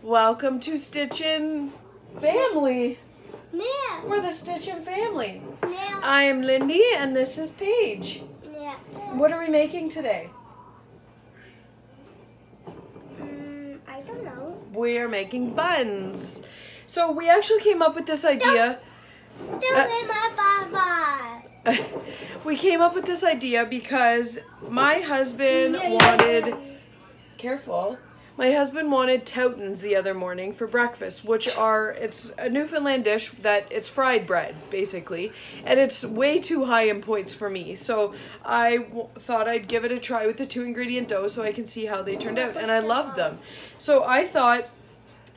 Welcome to Stitchin' Family. Yeah. We're the Stitchin' Family. Yeah. I'm Lindy and this is Paige. Yeah. What are we making today? I don't know. We are making buns. So we actually came up with this idea. Don't be my baba. We came up with this idea because my husband wanted, careful, my husband wanted Toutons the other morning for breakfast, which are, it's a Newfoundland dish that it's fried bread, basically, and it's way too high in points for me. So I thought I'd give it a try with the 2-ingredient dough so I can see how they turned out, and I loved them. So I thought,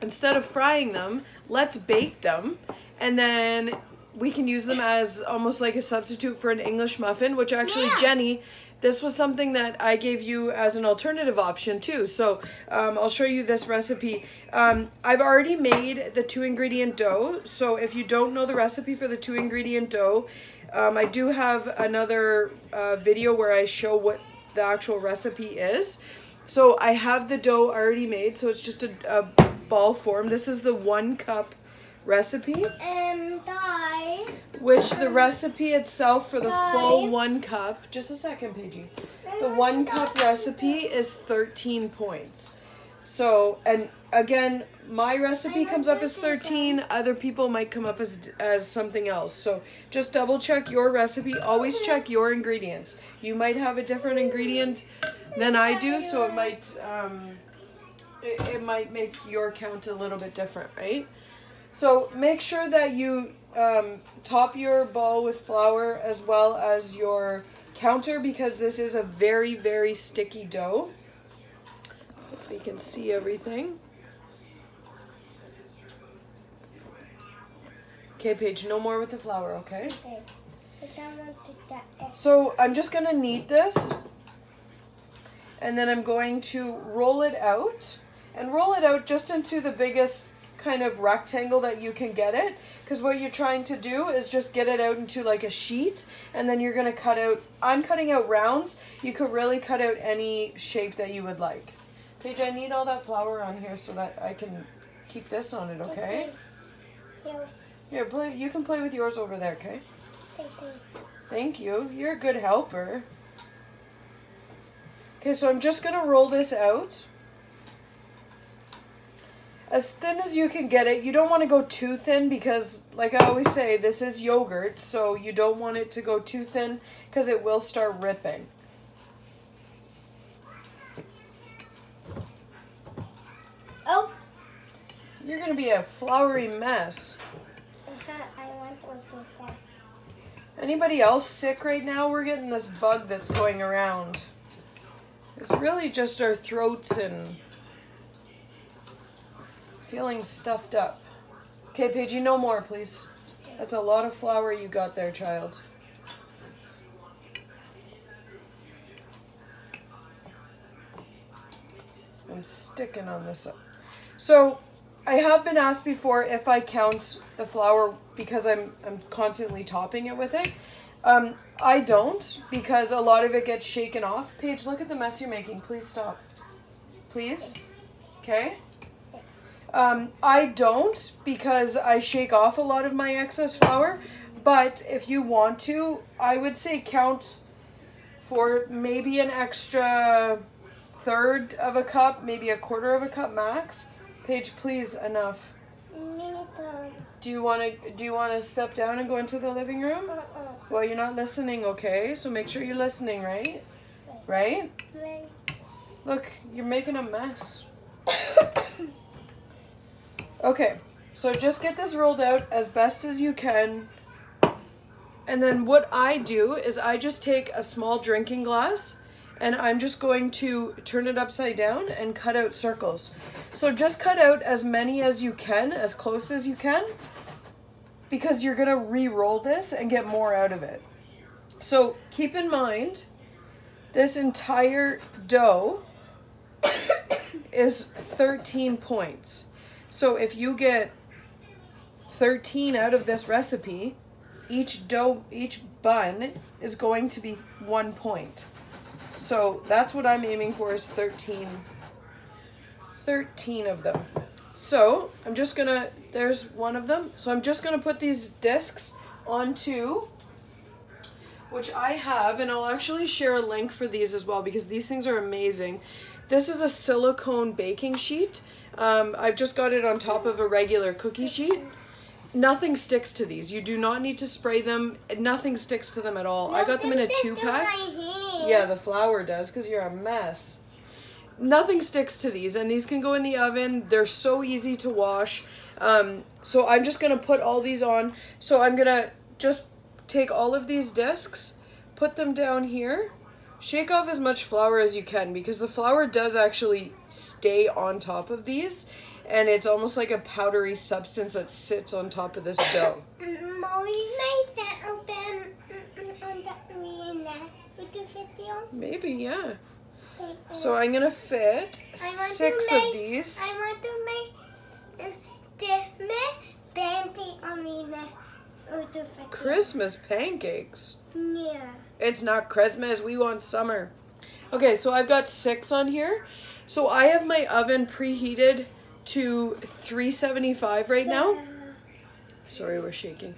instead of frying them, let's bake them, and then we can use them as almost like a substitute for an English muffin, which actually, Jenny, this was something that I gave you as an alternative option too. So I'll show you this recipe. I've already made the 2-ingredient dough. So if you don't know the recipe for the 2-ingredient dough, I do have another video where I show what the actual recipe is. So I have the dough already made. So it's just a ball form. This is the 1 cup recipe, which the recipe itself for the full 1 cup, just a second, Paigey, the 1 cup recipe is 13 points. So, and again, my recipe comes up as 13, other people might come up as something else. So just double check your recipe, always check your ingredients. You might have a different ingredient than I do, so it might make your count a little bit different, right? So make sure that you top your ball with flour as well as your counter, because this is a very, very sticky dough. If we can see everything. Okay, Paige, no more with the flour, okay? So I'm just going to knead this, and then I'm going to roll it out, and roll it out just into the biggest kind of rectangle that you can get it, because what you're trying to do is just get it out into like a sheet, and then you're going to cut out, I'm cutting out rounds. You could really cut out any shape that you would like. Paige, I need all that flour on here so that I can keep this on it, okay? Here, play, you can play with yours over there, okay? Thank you. You're a good helper. Okay, so I'm just going to roll this out as thin as you can get it. You don't want to go too thin because, like I always say, this is yogurt, so you don't want it to go too thin because it will start ripping. Oh! You're going to be a floury mess. Anybody else sick right now? We're getting this bug that's going around. It's really just our throats and feeling stuffed up. Okay, Paige, no more, please. That's a lot of flour you got there, child. I'm sticking on this up. So, I have been asked before if I count the flour because I'm constantly topping it with it. I don't, because a lot of it gets shaken off. Paige, look at the mess you're making. Please stop. Please. Okay? I don't, because I shake off a lot of my excess flour, but if you want to, I would say count for maybe an extra 1/3 of a cup, maybe a 1/4 of a cup max. Paige, please, enough. Do you want to step down and go into the living room? Well, you're not listening, okay? So make sure you're listening, right? Right? Look, you're making a mess. Okay, so just get this rolled out as best as you can. And then what I do is I just take a small drinking glass and I'm just going to turn it upside down and cut out circles. So just cut out as many as you can, as close as you can, because you're gonna re-roll this and get more out of it. So keep in mind, this entire dough is 13 points. So if you get 13 out of this recipe, each bun is going to be 1 point. So that's what I'm aiming for, is 13 of them. So I'm just gonna, there's one of them. So I'm just gonna put these discs onto, which I have, and I'll actually share a link for these as well because these things are amazing. This is a silicone baking sheet. I've just got it on top of a regular cookie sheet. Nothing sticks to these. You do not need to spray them. Nothing sticks to them at all. I got them in a 2-pack. Yeah, the flour does because you're a mess. Nothing sticks to these, and these can go in the oven. They're so easy to wash. So I'm just going to put all these on. So I'm going to just take all of these discs, put them down here. Shake off as much flour as you can because the flour does actually stay on top of these. And it's almost like a powdery substance that sits on top of this dough. Maybe, yeah. So I'm going to fit 6 of these. I want to make pancake. Christmas pancakes? Yeah. It's not Christmas. We want summer. Okay, so I've got 6 on here. So I have my oven preheated to 375 right now. Sorry, we're shaking.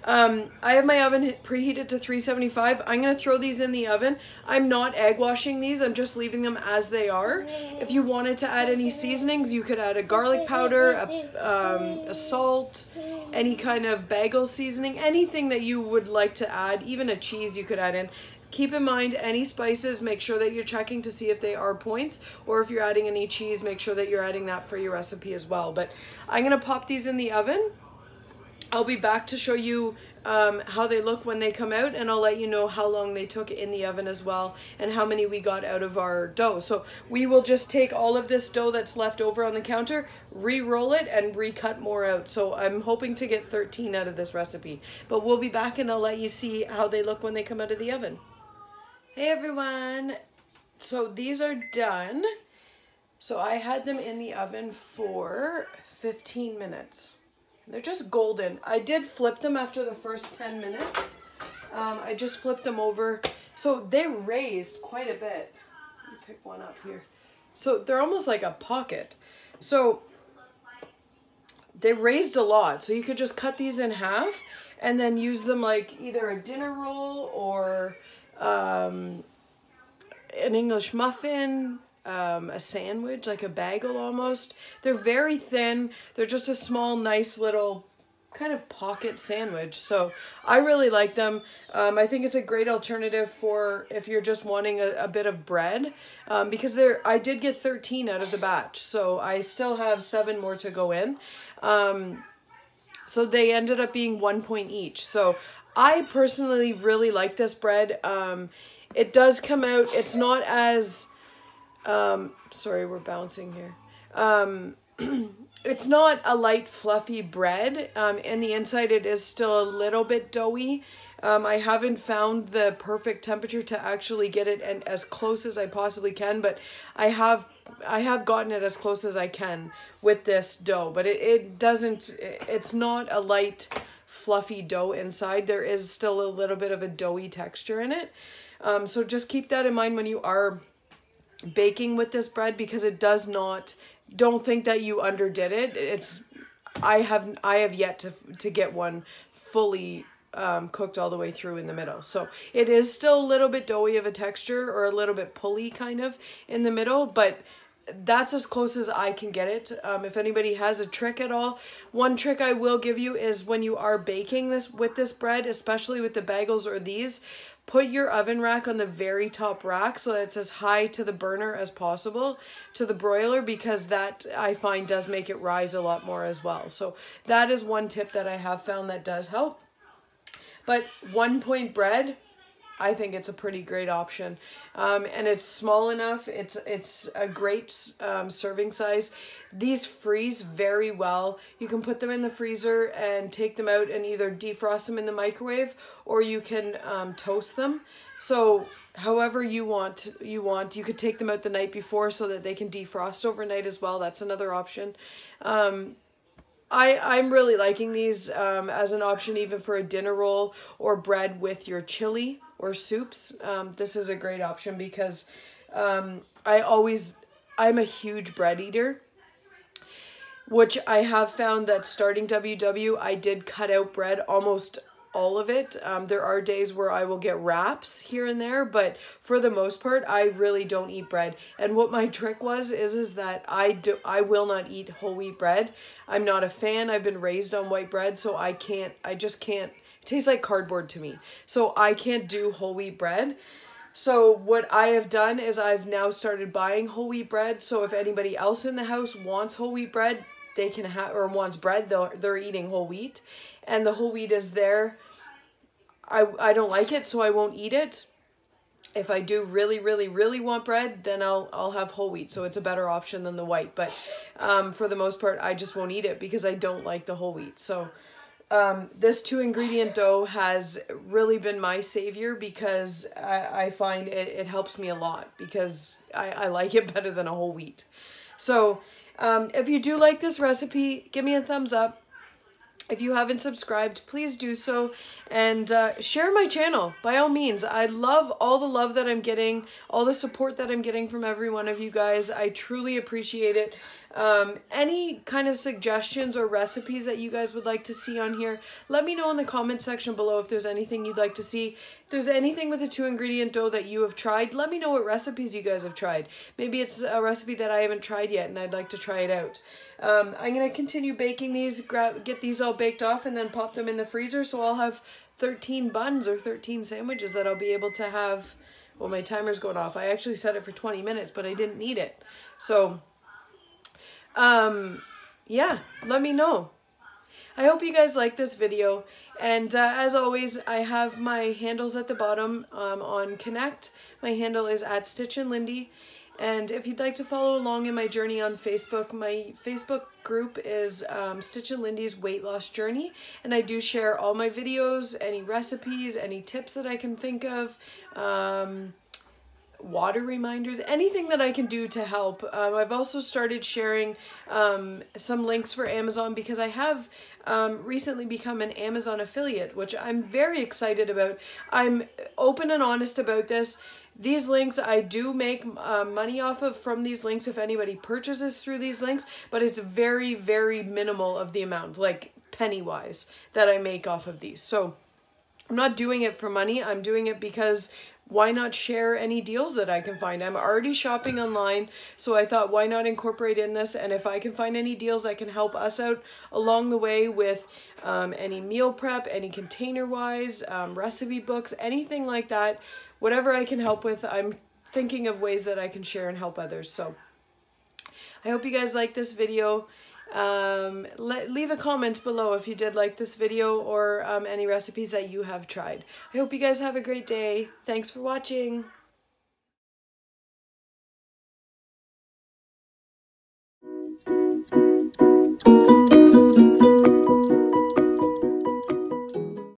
I have my oven preheated to 375. I'm going to throw these in the oven. I'm not egg washing these. I'm just leaving them as they are. If you wanted to add any seasonings, you could add a garlic powder, a salt, any kind of bagel seasoning, anything that you would like to add, even a cheese you could add in. Keep in mind, any spices, make sure that you're checking to see if they are points, or if you're adding any cheese, make sure that you're adding that for your recipe as well. But I'm going to pop these in the oven. I'll be back to show you how they look when they come out, and I'll let you know how long they took in the oven as well and how many we got out of our dough. So we will just take all of this dough that's left over on the counter, re-roll it, and recut more out. So I'm hoping to get 13 out of this recipe. But we'll be back and I'll let you see how they look when they come out of the oven. Hey everyone! So these are done. So I had them in the oven for 15 minutes. They're just golden. I did flip them after the first 10 minutes. I just flipped them over. So they raised quite a bit. Let me pick one up here. So they're almost like a pocket. So they raised a lot. So you could just cut these in half and then use them like either a dinner roll or an English muffin. A sandwich, like a bagel almost. They're very thin. They're just a small, nice little kind of pocket sandwich. So I really like them. I think it's a great alternative for if you're just wanting a bit of bread, because I did get 13 out of the batch. So I still have 7 more to go in. So they ended up being 1 point each. So I personally really like this bread. It does come out, it's not as... sorry, we're bouncing here. It's not a light, fluffy bread. And the inside, it is still a little bit doughy. I haven't found the perfect temperature to actually get it and as close as I possibly can, but I have gotten it as close as I can with this dough. But it's not a light, fluffy dough inside. There is still a little bit of a doughy texture in it. So just keep that in mind when you are baking with this bread, because it does not, don't think that you underdid it. I have yet to get one fully cooked all the way through in the middle. So it is still a little bit doughy of a texture, or a little bit pulley kind of in the middle, but that's as close as I can get it. If anybody has a trick at all, one trick I will give you is when you are baking this with this bread, especially with the bagels or these, put your oven rack on the very top rack so that it's as high to the burner as possible, to the broiler, because that I find does make it rise a lot more as well. So that is one tip that I have found that does help. But 1 point bread, I think it's a pretty great option. And it's small enough. It's a great serving size. These freeze very well. You can put them in the freezer and take them out and either defrost them in the microwave, or you can toast them. So however you want, you could take them out the night before so that they can defrost overnight as well. That's another option. I'm really liking these as an option even for a dinner roll or bread with your chili or soups, this is a great option because I'm a huge bread eater, which I have found that starting WW, I did cut out bread, almost all of it. There are days where I will get wraps here and there, but for the most part, I really don't eat bread. And what my trick is that I will not eat whole wheat bread. I'm not a fan. I've been raised on white bread, so I just can't. It tastes like cardboard to me. So I can't do whole wheat bread. So what I have done is I've now started buying whole wheat bread. So if anybody else in the house wants whole wheat bread, they can have, or wants bread, they're eating whole wheat, and the whole wheat is there. I don't like it, so I won't eat it. If I do really, really, really want bread, then I'll have whole wheat. So it's a better option than the white. But for the most part, I just won't eat it because I don't like the whole wheat. So this 2-ingredient dough has really been my savior because I find it helps me a lot because I like it better than a whole wheat. So if you do like this recipe, give me a thumbs up. If you haven't subscribed, please do so, and share my channel by all means. I love all the love that I'm getting, all the support that I'm getting from every one of you guys. I truly appreciate it. Any kind of suggestions or recipes that you guys would like to see on here, let me know in the comment section below if there's anything you'd like to see. If there's anything with a 2-ingredient dough that you have tried, let me know what recipes you guys have tried. Maybe it's a recipe that I haven't tried yet and I'd like to try it out. I'm going to continue baking these, get these all baked off and then pop them in the freezer, so I'll have 13 buns or 13 sandwiches that I'll be able to have. Well, my timer's going off. I actually set it for 20 minutes, but I didn't need it. So yeah, let me know. I hope you guys like this video, and as always, I have my handles at the bottom on Connect. My handle is @StitchandLindy, and if you'd like to follow along in my journey on Facebook, my Facebook group is Stitch and Lindy's Weight Loss Journey, and I do share all my videos, any recipes, any tips that I can think of, water reminders, anything that I can do to help. I've also started sharing some links for Amazon because I have recently become an Amazon affiliate, which I'm very excited about. I'm open and honest about this. These links, I do make money off of from these links if anybody purchases through these links, but it's very, very minimal of the amount, like penny-wise, that I make off of these. So I'm not doing it for money. I'm doing it because why not share any deals that I can find? I'm already shopping online, so I thought why not incorporate in this, and if I can find any deals that can help us out along the way with any meal prep, any container-wise, recipe books, anything like that, whatever I can help with, I'm thinking of ways that I can share and help others. So I hope you guys like this video. Leave a comment below if you did like this video or any recipes that you have tried. I hope you guys have a great day. Thanks for watching.